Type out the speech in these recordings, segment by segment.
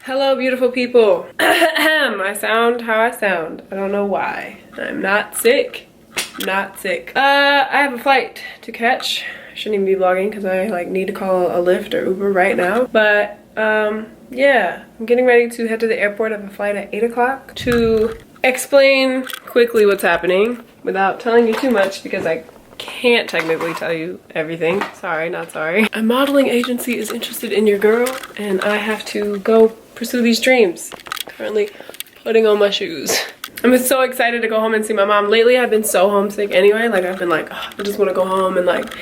Hello, beautiful people. I sound how I sound. I don't know why. I'm not sick. Not sick. I have a flight to catch. I shouldn't even be vlogging because I like need to call a Lyft or Uber right now. But yeah, I'm getting ready to head to the airport. I have a flight at 8 o'clock to explain quickly what's happening without telling you too much because I can't technically tell you everything. Sorry, not sorry. A modeling agency is interested in your girl and I have to go pursue these dreams. Currently putting on my shoes. I'm so excited to go home and see my mom. Lately I've been so homesick anyway. Like I've been like, oh, I just want to go home and like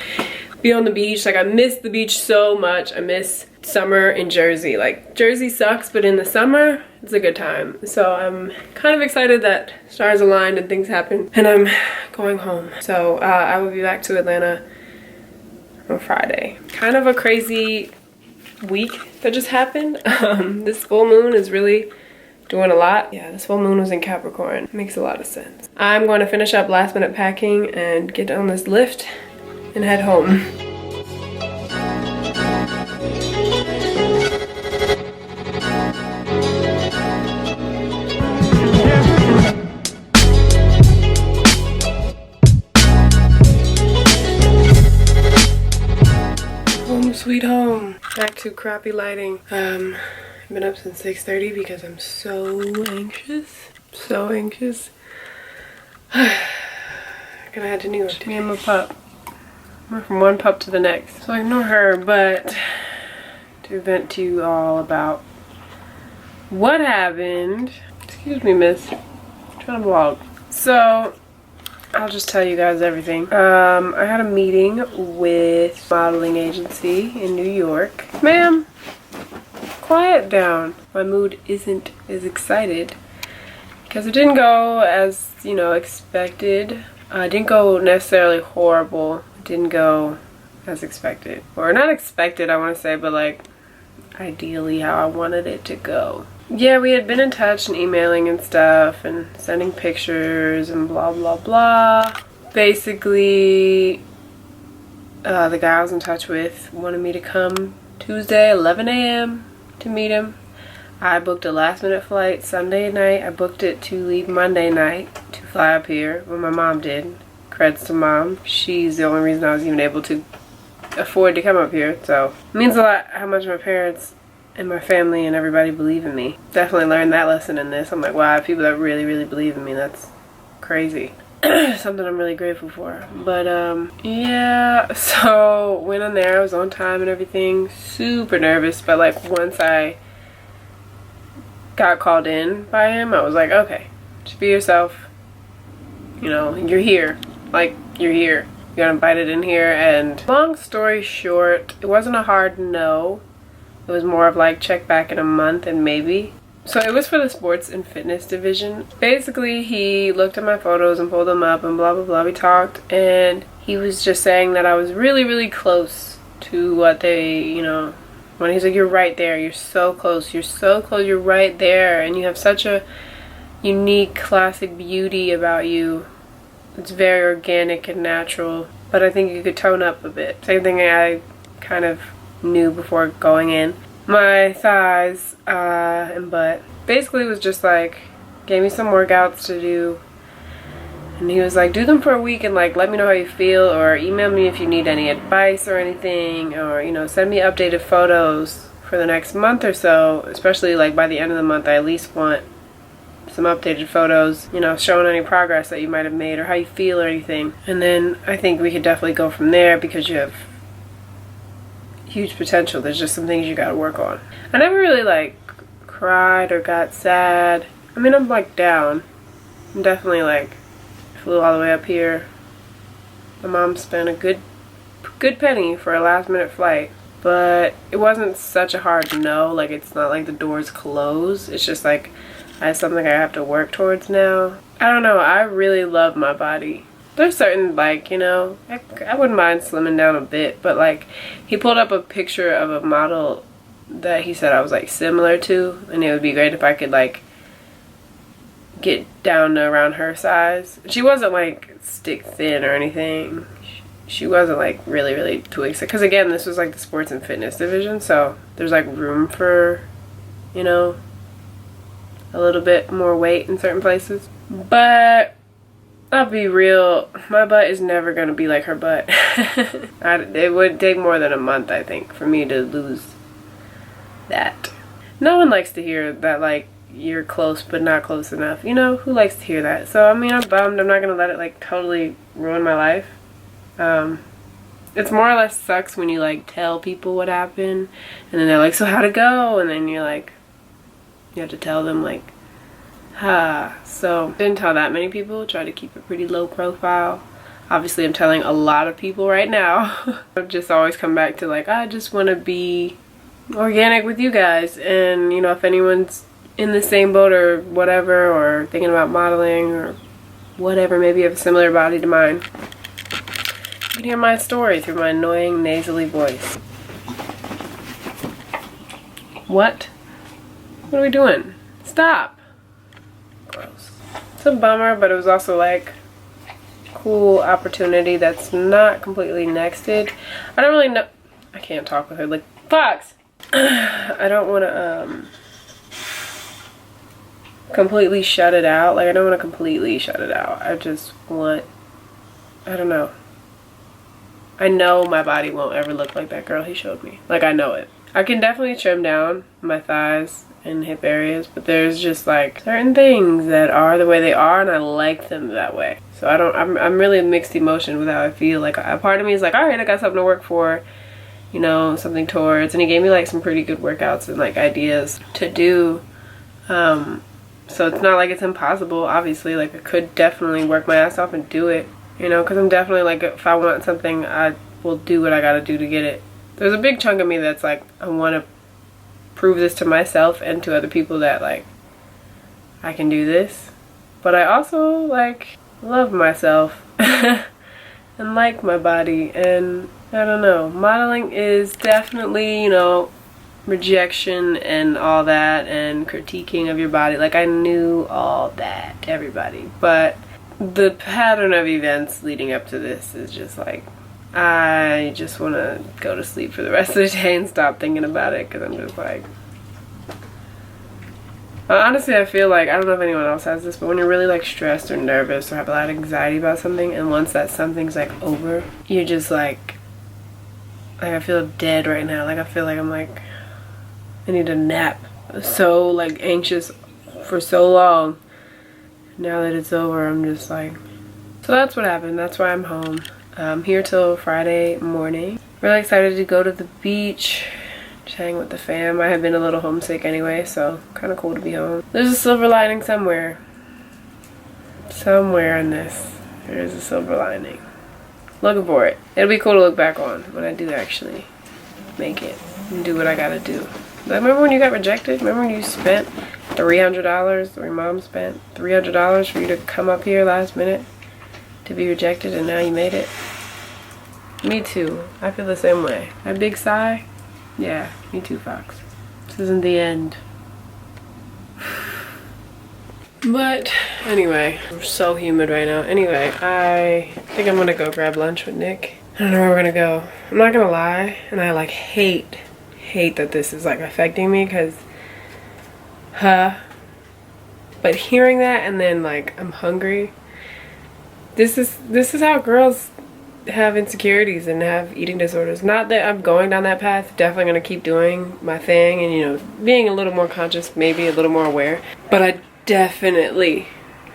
be on the beach. Like I miss the beach so much. I miss summer in Jersey. Like Jersey sucks, but in the summer it's a good time. So I'm kind of excited that stars aligned and things happen and I'm going home. So I will be back to Atlanta on Friday. Kind of a crazy week that just happened. This full moon is really doing a lot. Yeah, this full moon was in Capricorn. Makes a lot of sense. I'm going to finish up last minute packing and get on this lift and head home. Home sweet home. Back to crappy lighting. I've been up since 6:30 because I'm so anxious. So anxious. Gonna head to New York. Me and my pup. We're from one pup to the next. So ignore her, but to vent to you all about what happened. Excuse me, miss. I'm trying to vlog. So I'll just tell you guys everything. I had a meeting with a modeling agency in New York. Ma'am, quiet down. My mood isn't as excited because it didn't go as, you know, expected. It didn't go necessarily horrible. It didn't go as expected. Or not expected, I want to say, but like ideally how I wanted it to go. Yeah, we had been in touch and emailing and stuff and sending pictures and blah blah blah. Basically, the guy I was in touch with wanted me to come Tuesday 11 a.m. to meet him. I booked a last minute flight Sunday night. I booked it to leave Monday night to fly up here. Well, my mom did. Creds to mom. She's the only reason I was even able to afford to come up here. So it means a lot how much my parents and my family and everybody believe in me. Definitely learned that lesson in this. I'm like, wow, people that really, really believe in me. That's crazy. Something I'm really grateful for. But yeah, so went on there. I was on time and everything. Super nervous, but like once I got called in by him, I was like, okay, just be yourself. You know, you're here. Like, you're here. You got invited in here. And long story short, it wasn't a hard no. It was more of like check back in a month and maybe. So it was for the sports and fitness division. Basically, he looked at my photos and pulled them up and blah, blah, blah. We talked and he was just saying that I was really, really close to what they, you know, when he's like, you're right there. You're so close. You're so close. You're right there. And you have such a unique, classic beauty about you. It's very organic and natural. But I think you could tone up a bit. Same thing I kind of knew before going in. My thighs and butt. Basically it was just like, gave me some workouts to do. And he was like, do them for a week and like let me know how you feel, or email me if you need any advice or anything, or you know, send me updated photos for the next month or so, especially like by the end of the month. I at least want some updated photos, you know, showing any progress that you might have made or how you feel or anything. And then I think we could definitely go from there because you have huge potential. There's just some things you gotta work on. I never really like cried or got sad. I mean, I'm like down. I'm definitely like flew all the way up here. My mom spent a good penny for a last minute flight, but it wasn't such a hard no. Like it's not like the doors close. It's just like I have something I have to work towards now. I don't know. I really love my body. There's certain, like, you know, I wouldn't mind slimming down a bit, but like he pulled up a picture of a model that he said I was like similar to, and it would be great if I could like get down to around her size. She wasn't like stick thin or anything. She wasn't like really too excited, because again, this was like the sports and fitness division, so there's like room for you know, a little bit more weight in certain places. But I'll be real, my butt is never gonna be like her butt. It would take more than a month, I think, for me to lose that. No one likes to hear that, like, you're close but not close enough. You know, who likes to hear that? So I mean, I'm bummed. I'm not gonna let it like totally ruin my life. It's more or less sucks when you like tell people what happened and then they're like, so how'd it go? And then you're like, you have to tell them like, so didn't tell that many people. Try to keep a pretty low profile. Obviously I'm telling a lot of people right now. I just always come back to like, I just want to be organic with you guys, and you know, if anyone's in the same boat or whatever, or thinking about modeling or whatever, maybe you have a similar body to mine, you can hear my story through my annoying nasally voice. What are we doing? Stop. Gross. It's a bummer, but it was also like cool opportunity that's not completely nexted. I don't really know. I can't talk with her. Like, Fox. I don't want to completely shut it out. Like, I don't want to completely shut it out. I just want, I don't know. I know my body won't ever look like that girl he showed me. Like, I know it. I can definitely trim down my thighs and hip areas, but there's just like certain things that are the way they are, and I like them that way. So I'm really a mixed emotion with how I feel. Like, a part of me is like, all right, I got something to work for, you know, something towards. And he gave me like some pretty good workouts and like ideas to do. So it's not like it's impossible, obviously. Like, I could definitely work my ass off and do it, you know, because I'm definitely like, if I want something, I will do what I gotta do to get it. There's a big chunk of me that's like, I want to prove this to myself and to other people that like, I can do this. But I also like love myself and like my body, and I don't know, modeling is definitely, you know, rejection and all that, and critiquing of your body. Like, I knew all that, everybody, but the pattern of events leading up to this is just like, I just want to go to sleep for the rest of the day and stop thinking about it, because I'm just like, honestly, I feel like, I don't know if anyone else has this, but when you're really like stressed or nervous or have a lot of anxiety about something, and once that something's like over, you're just like I feel dead right now. Like, I feel like I'm like, I need a nap. So like anxious for so long. Now that it's over, I'm just like, so that's what happened. That's why I'm home. I'm here till Friday morning. Really excited to go to the beach, just hang with the fam. I have been a little homesick anyway, so kind of cool to be home. There's a silver lining somewhere. Somewhere in this, there's a silver lining. Looking for it. It'll be cool to look back on when I do actually make it and do what I gotta do. But remember when you got rejected? Remember when you spent $300, or your mom spent $300 for you to come up here last minute to be rejected, and now you made it? Me too. I feel the same way. That big sigh? Yeah, me too, Fox. This isn't the end. But anyway, I'm so humid right now. Anyway, I think I'm gonna go grab lunch with Nick. I don't know where we're gonna go. I'm not gonna lie, and I like hate that this is like affecting me, because but hearing that, and then like I'm hungry. This is how girls have insecurities and have eating disorders. Not that I'm going down that path. Definitely gonna keep doing my thing, and you know, being a little more conscious, maybe a little more aware. But I definitely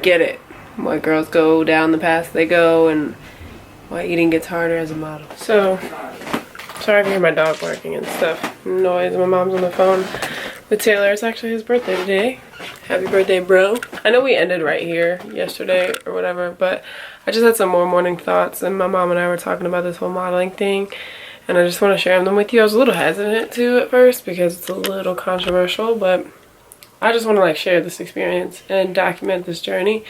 get it why girls go down the path they go, and why eating gets harder as a model. So sorry if you hear my dog barking and stuff. Noise. My mom's on the phone with Taylor. It's actually his birthday today. Happy birthday, bro. I know we ended right here yesterday or whatever, but I just had some more morning thoughts, and my mom and I were talking about this whole modeling thing, and I just want to share them with you. I was a little hesitant to at first because it's a little controversial, but I just want to like share this experience and document this journey,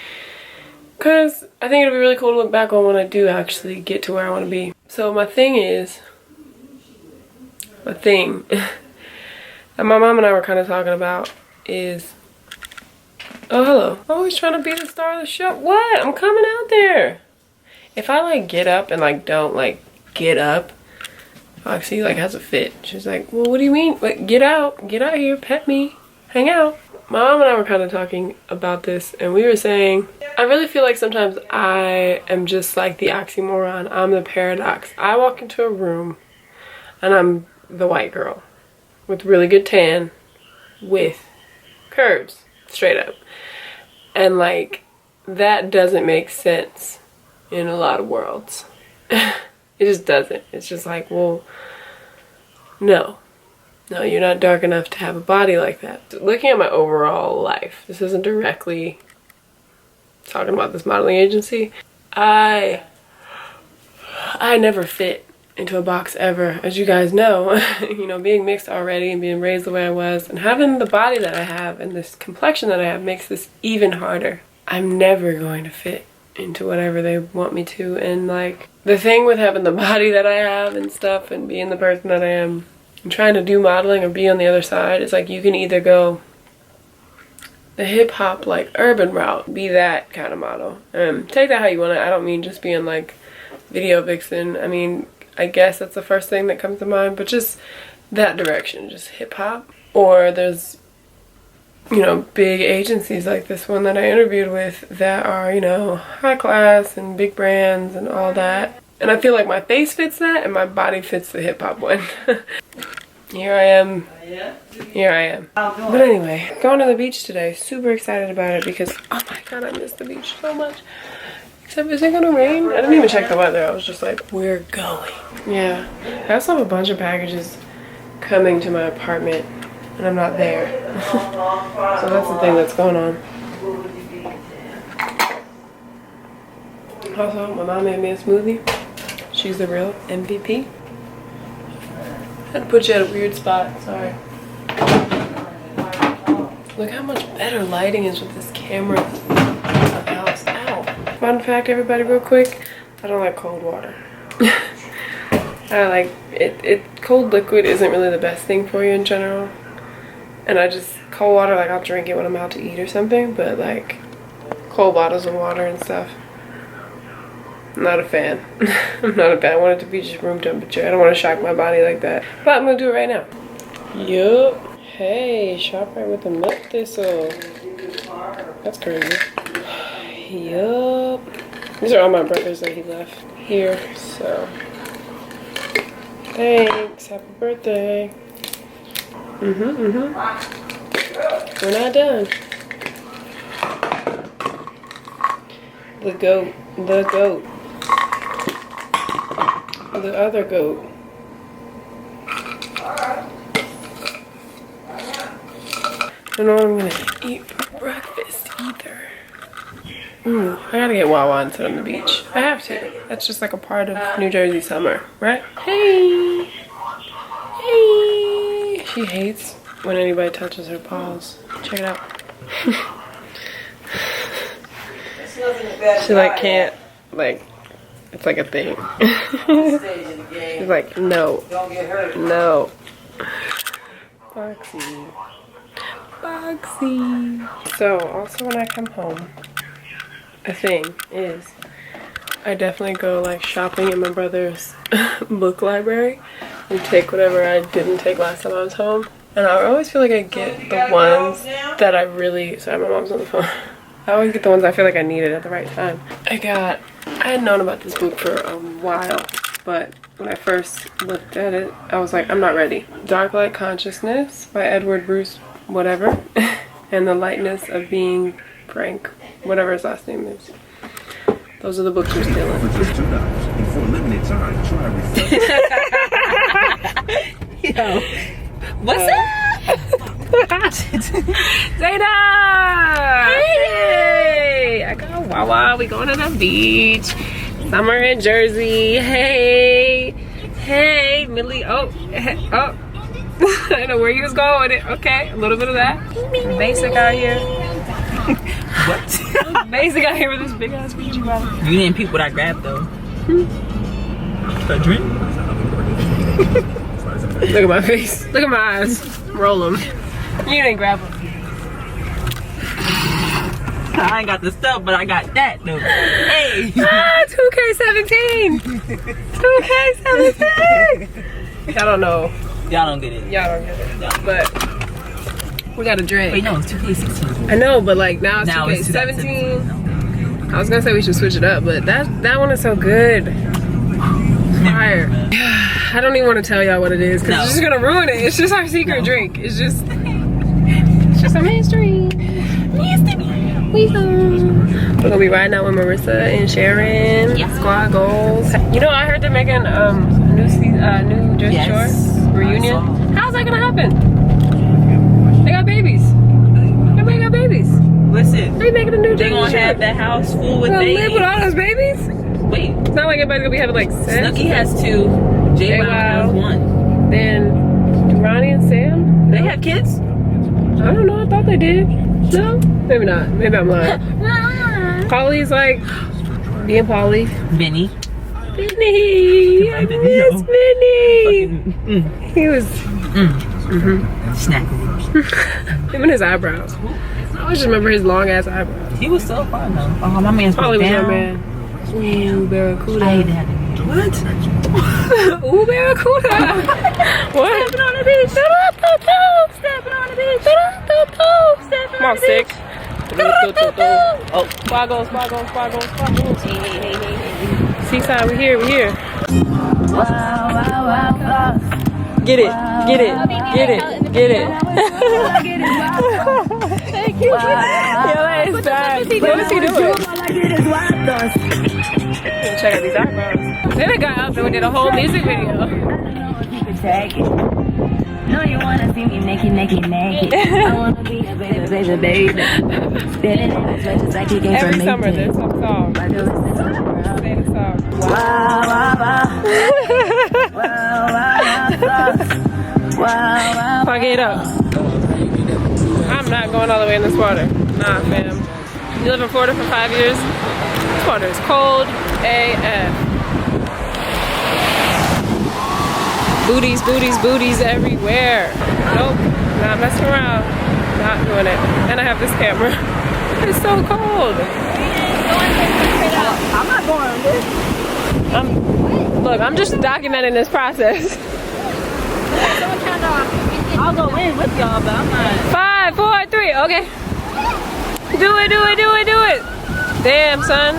because I think it'll be really cool to look back on when I do actually get to where I want to be. So my thing that my mom and I were kind of talking about is, oh, hello. Always trying to be the star of the show. What? I'm coming out there. If I like get up and like don't like get up, Foxy like has a fit. She's like, well, what do you mean? Like, get out here, pet me. hang out. My mom and I were kind of talking about this, and we were saying, I really feel like sometimes I am just like the oxymoron. I'm the paradox. I walk into a room and I'm the white girl with really good tan with curves, straight up. And like, that doesn't make sense in a lot of worlds. It just doesn't. It's just like, well, no, you're not dark enough to have a body like that. Looking at my overall life, this isn't directly talking about this modeling agency. I never fit into a box ever, as you guys know. You know, being mixed already and being raised the way I was and having the body that I have and this complexion that I have makes this even harder. I'm never going to fit into whatever they want me to. And like, the thing with having the body that I have and stuff and being the person that I am and trying to do modeling or be on the other side, it's like you can either go the hip-hop like urban route, be that kind of model, take that how you want it. I don't mean just being like video vixen. I mean, I guess that's the first thing that comes to mind, but just that direction, just hip-hop. Or there's, you know, big agencies like this one that I interviewed with that are, you know, high class and big brands and all that. And I feel like my face fits that and my body fits the hip-hop one. Here I am. But anyway, going to the beach today. Super excited about it because, oh my god, I miss the beach so much. Except, is it gonna rain? I didn't even check the weather. I was just like, we're going. Yeah. I also have a bunch of packages coming to my apartment and I'm not there. So that's the thing that's going on. Also, my mom made me a smoothie. She's the real MVP. Had to put you at a weird spot, sorry. Look how much better lighting is with this camera in the house. Ow. Fun fact, everybody, real quick. I don't like cold water. I like it. Cold liquid isn't really the best thing for you in general. And cold water, like I'll drink it when I'm out to eat or something, but like cold bottles of water and stuff, I'm not a fan. I'm not a fan. I want it to be just room temperature. I don't want to shock my body like that. But I'm gonna do it right now. Yup. Hey, ShopRite with the milk thistle. That's crazy. Yup. These are all my burgers that he left here, so thanks. Happy birthday. We're not done. The goat. The other goat. I don't know what I'm gonna eat for breakfast either. Ooh, I gotta get Wawa and sit on the beach. I have to. That's just like a part of New Jersey summer, right? Hey! Hey! She hates when anybody touches her paws. Check it out. She like can't, like, it's like a thing. She's like, no. Don't get hurt. No. Boxy. So, also when I come home, the thing is, I definitely go like shopping in my brother's book library and take whatever I didn't take last time I was home. And I always feel like I get the ones that I really, sorry, my mom's on the phone. I always get the ones I feel like I needed at the right time. I had known about this book for a while, but when I first looked at it, I was like, I'm not ready. Dark Light Consciousness by Edward Bruce, whatever, and The Lightness of Being Frank, whatever his last name is. Those are the books we're stealing. For just $2. For a limited time, try Yo, what's up? Zayda! Hey! I got Wawa. We going to the beach. Summer in Jersey. Hey! Hey, Millie. Oh. Oh. I don't know where you was going with it. Okay, a little bit of that. Basic out here. What? Basic out here with this big ass Fiji bottle. You didn't peep what I grabbed though. A drink? Look at my face. Look at my eyes. Roll them. You didn't grab them. I ain't got the stuff, but I got that though. Hey! Ah, 2K17! 2K17! Y'all don't know. Y'all don't get it. Y'all don't get it. But We got a drink. Wait, no, it's 2K16. I know, but like now it's Now it's 2K17. 2017. Okay. I was gonna say we should switch it up, but that one is so good. Fire. I don't even want to tell y'all what it is because it's just gonna ruin it. It's just our secret drink. It's just a mystery. We're gonna be riding out with Marissa and Sharon. Yeah. Squad goals. You know, I heard they're making new Jersey Shore reunion. How's that gonna happen? They got babies. Everybody got babies. Listen, They making a new Jersey they gonna Shore. have that house full with Gonna babies. live with all those babies? Wait, It's not like everybody's gonna be having like sex. Snooki has 2. J-Wow has 1. Then Ronnie and Sam. They have kids? I don't know. I thought they did. No, maybe not. Maybe I'm lying. Polly's like being Polly. Benny. Benny, I miss Benny. He was Snack. him and his eyebrows. I always just remember his long ass eyebrows. He was so fun though. Oh, my man's Polly was down. your man. Ooh, Barracuda. I hate that. What? Ooh, Barracuda. What? Stepping on the beach. Stepping on the beach. Come on, sick. Oh, Squaggles. Seaside, we here. Get it. Thank you. Yeah, it's bad. What is he doing? Check out these eyebrows. Then I got up and we did a whole music video. No, you wanna see me naked. I wanna be a baby. Spinning in his face just like he came Every from summer Maytag. there's some song. Say the song. Fuck it up. I'm not going all the way in this water. Nah, fam. You live in Florida for 5 years? This water is cold AF. Booties everywhere. Nope, not messing around. Not doing it. And I have this camera. It's so cold. I'm not going on this. Look, I'm just documenting this process. I'll go in with y'all, but I'm not. 5, 4, 3. Okay. Do it. Damn, son.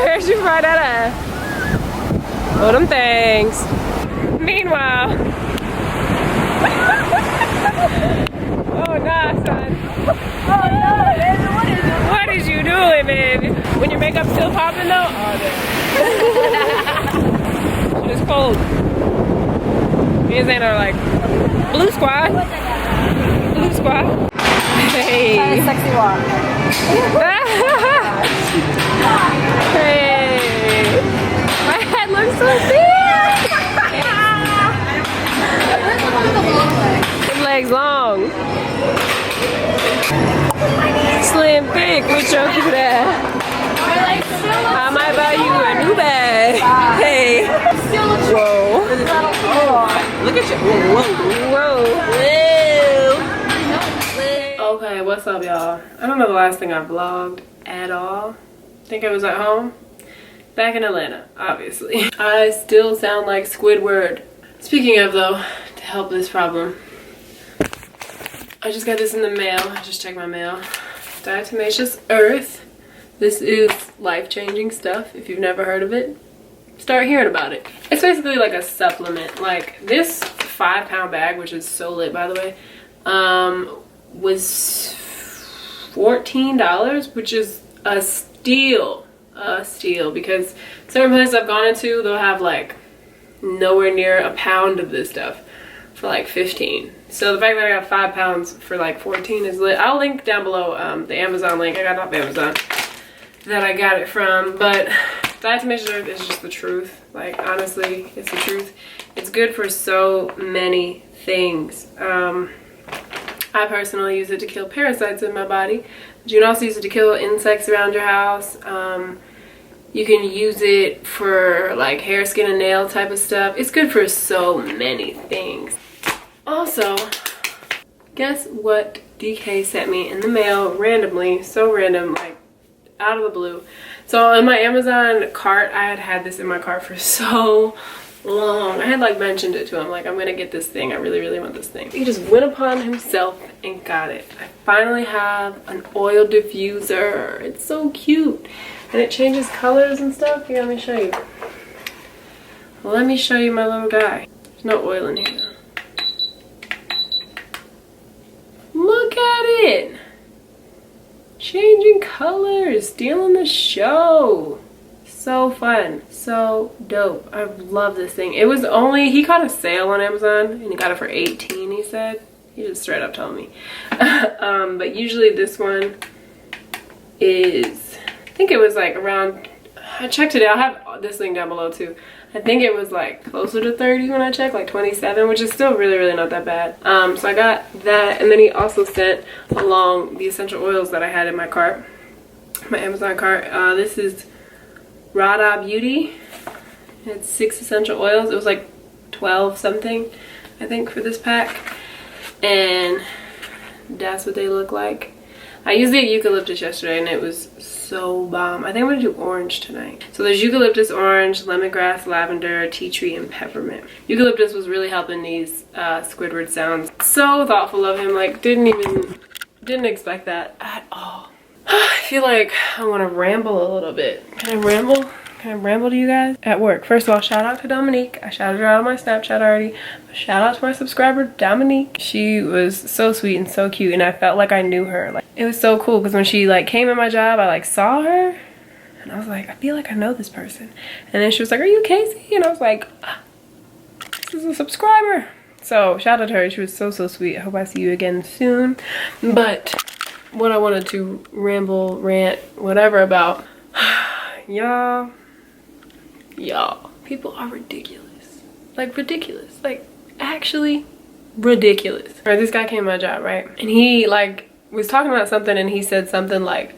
Where'd you find that at? Oh, them things. Meanwhile. Oh, nah, son. Oh no, baby, What is you doing, baby? When your makeup's still popping, though? Oh, damn. It's cold. Me and Zane are like, Blue Squad. Hey. Sexy walk. Hey. My head looks so big. His legs long. Slim thick with chunky that. I might buy you a new bag. Hey. Whoa. Look at you. Whoa. Okay, what's up, y'all? I don't know the last thing I vlogged at all. Think I was at home. Back in Atlanta, obviously. I still sound like Squidward. Speaking of, though, to help this problem, I just got this in the mail. I just checked my mail. Diatomaceous Earth. This is life-changing stuff. If you've never heard of it, start hearing about it. It's basically like a supplement. Like this 5-pound bag, which is so lit, by the way, was $14, which is a steal. Because certain places I've gone into, they'll have like nowhere near a pound of this stuff for like 15. So the fact that I got 5 pounds for like 14 is lit. I'll link down below the Amazon link. I got it off Amazon that I got it from. But Diatomaceous Earth is just the truth. Like, honestly, it's the truth. It's good for so many things. I personally use it to kill parasites in my body. But you can also use it to kill insects around your house. You can use it for like hair, skin, and nail type of stuff. It's good for so many things. Also, guess what DK sent me in the mail randomly, so random, like out of the blue. So in my Amazon cart, I had this in my cart for so long. I had like mentioned it to him, like I'm gonna get this thing. I really want this thing. He just went upon himself and got it. I finally have an oil diffuser. It's so cute. And it changes colors and stuff. Here, let me show you. Let me show you my little guy. There's no oil in here though. Look at it. Changing colors, stealing the show. So fun, so dope. I love this thing. It was only, he caught a sale on Amazon and he got it for 18, he said. He just straight up told me. But usually this one is, I think it was like around, I checked it out. I have this link down below too. I think it was like closer to 30 when I checked, like 27, which is still really not that bad. So I got that, and then he also sent along the essential oils that I had in my cart, my Amazon cart. This is Rada Beauty. It's 6 essential oils. It was like 12 something, I think, for this pack. And that's what they look like. I used the eucalyptus yesterday and it was so bomb. I think I'm gonna do orange tonight. So there's eucalyptus, orange, lemongrass, lavender, tea tree, and peppermint. Eucalyptus was really helping these Squidward sounds. So thoughtful of him, like didn't expect that at all. I feel like I want to ramble a little bit. Can I ramble? Can I ramble to you guys? At work. First of all, shout out to Dominique. I shouted her out on my Snapchat already. Shout out to my subscriber, Dominique. She was so sweet and so cute, and I felt like I knew her. Like, it was so cool because when she like came in my job, I like saw her and I was like, I feel like I know this person. And then she was like, are you Casey? And I was like, this is a subscriber. So shout out to her. She was so sweet. I hope I see you again soon. But what I wanted to ramble, rant, whatever about, y'all, people are ridiculous. Like ridiculous. Like actually ridiculous. All right, this guy came to my job, right? And he like was talking about something and he said something like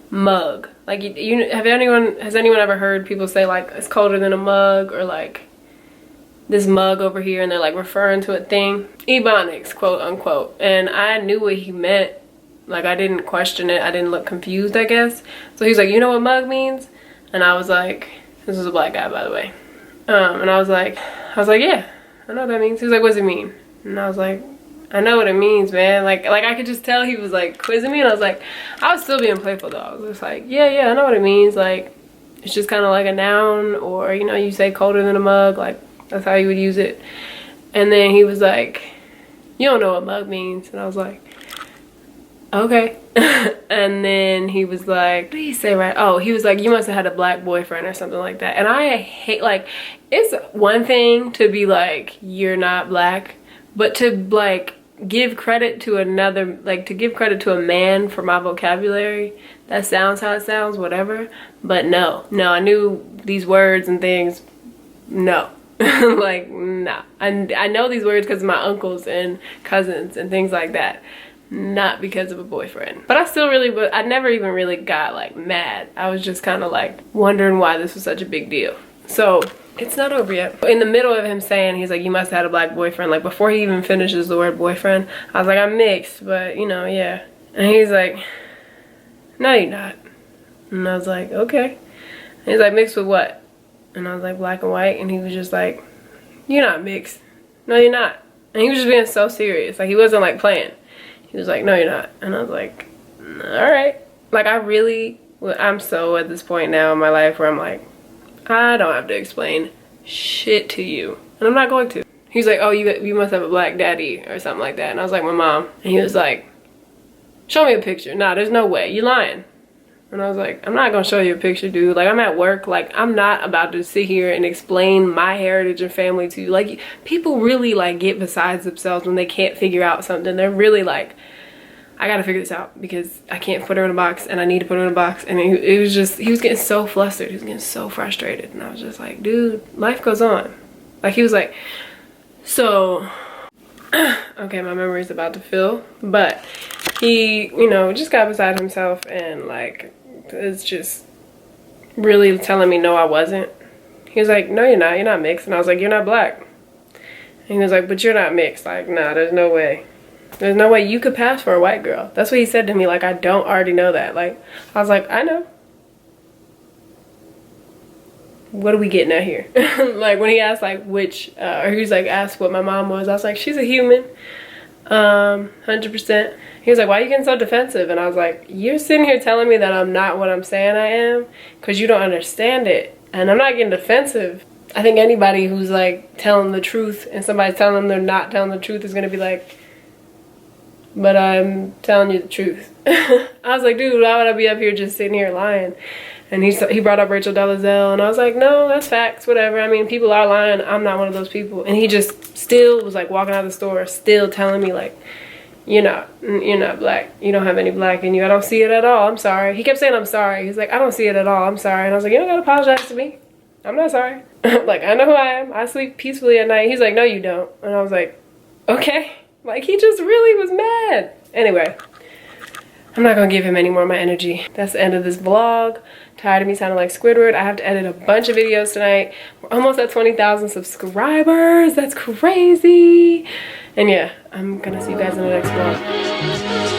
mug. Like has anyone ever heard people say like it's colder than a mug, or like this mug over here, and they're like referring to a thing? Ebonics, quote unquote. And I knew what he meant. Like I didn't question it. I didn't look confused, I guess. So he was like, you know what mug means? And I was like, this was a black guy, by the way. And I was like, yeah, I know what that means. He was like, what does it mean? And I was like, I know what it means, man. Like I could just tell he was like quizzing me, and I was like, I was still being playful though. I was just like, yeah, I know what it means. Like it's just kind of like a noun, or you know, you say colder than a mug, like that's how you would use it. And then he was like, you don't know what mug means. And I was like, okay. And then he was like, what did he say, right? Oh, he was like, you must have had a black boyfriend or something like that. And I hate, like, it's one thing to be like, you're not black, but to like give credit to another, like to give credit to a man for my vocabulary, that sounds how it sounds, whatever. But no, I knew these words and things. No. Like, nah. I know these words because of my uncles and cousins and things like that, not because of a boyfriend. But I still I never even really got like mad. I was just kind of like wondering why this was such a big deal. So it's not over yet. In the middle of him saying, he's like, you must have had a black boyfriend, like before he even finishes the word boyfriend, I was like, I'm mixed, but you know, yeah. And he's like, no, you're not. And I was like, okay. And he's like, mixed with what? And I was like, black and white. And he was just like, you're not mixed. No, you're not. And he was just being so serious. Like he wasn't like playing. He was like, no, you're not. And I was like, all right. Like I'm so at this point now in my life where I'm like, I don't have to explain shit to you. And I'm not going to. He's like, oh, you must have a black daddy or something like that. And I was like, my mom. And he was like, show me a picture. Nah, there's no way. You lying. And I was like, I'm not gonna show you a picture, dude. Like, I'm at work. Like, I'm not about to sit here and explain my heritage and family to you. Like, people really, like, get beside themselves when they can't figure out something. They're really like, I gotta figure this out because I can't put her in a box and I need to put her in a box. And it was just, he was getting so flustered. He was getting so frustrated. And I was just like, dude, life goes on. Like, he was like, so, okay, my memory's about to fill. But he, you know, just got beside himself and, like, it's just really telling me no, I wasn't. He was like, no, you're not mixed. And I was like, you're not black. And he was like, but you're not mixed. Like, nah, there's no way. There's no way you could pass for a white girl. That's what he said to me. Like, I don't already know that. Like, I was like, I know. what are we getting at here? Like when he asked like which, or he was like asked what my mom was, I was like, she's a human, 100%. He was like, why are you getting so defensive? And I was like, you're sitting here telling me that I'm not what I'm saying I am because you don't understand it. And I'm not getting defensive. I think anybody who's like telling the truth and somebody's telling them they're not telling the truth is gonna be like, but I'm telling you the truth. I was like, dude, why would I be up here just sitting here lying? And he brought up Rachel Dolezal, and I was like, no, that's facts, whatever. I mean, people are lying. I'm not one of those people. And he just still was like walking out of the store, still telling me like, you're not black. You don't have any black in you. I don't see it at all. I'm sorry. He kept saying, I'm sorry. He's like, I don't see it at all. I'm sorry. And I was like, you don't gotta apologize to me. I'm not sorry. Like, I know who I am. I sleep peacefully at night. He's like, no, you don't. And I was like, okay. Like, he just really was mad. Anyway, I'm not gonna give him any more of my energy. That's the end of this vlog. Tired of me sounding like Squidward. I have to edit a bunch of videos tonight. We're almost at 20,000 subscribers. That's crazy. And yeah, I'm gonna see you guys in the next vlog.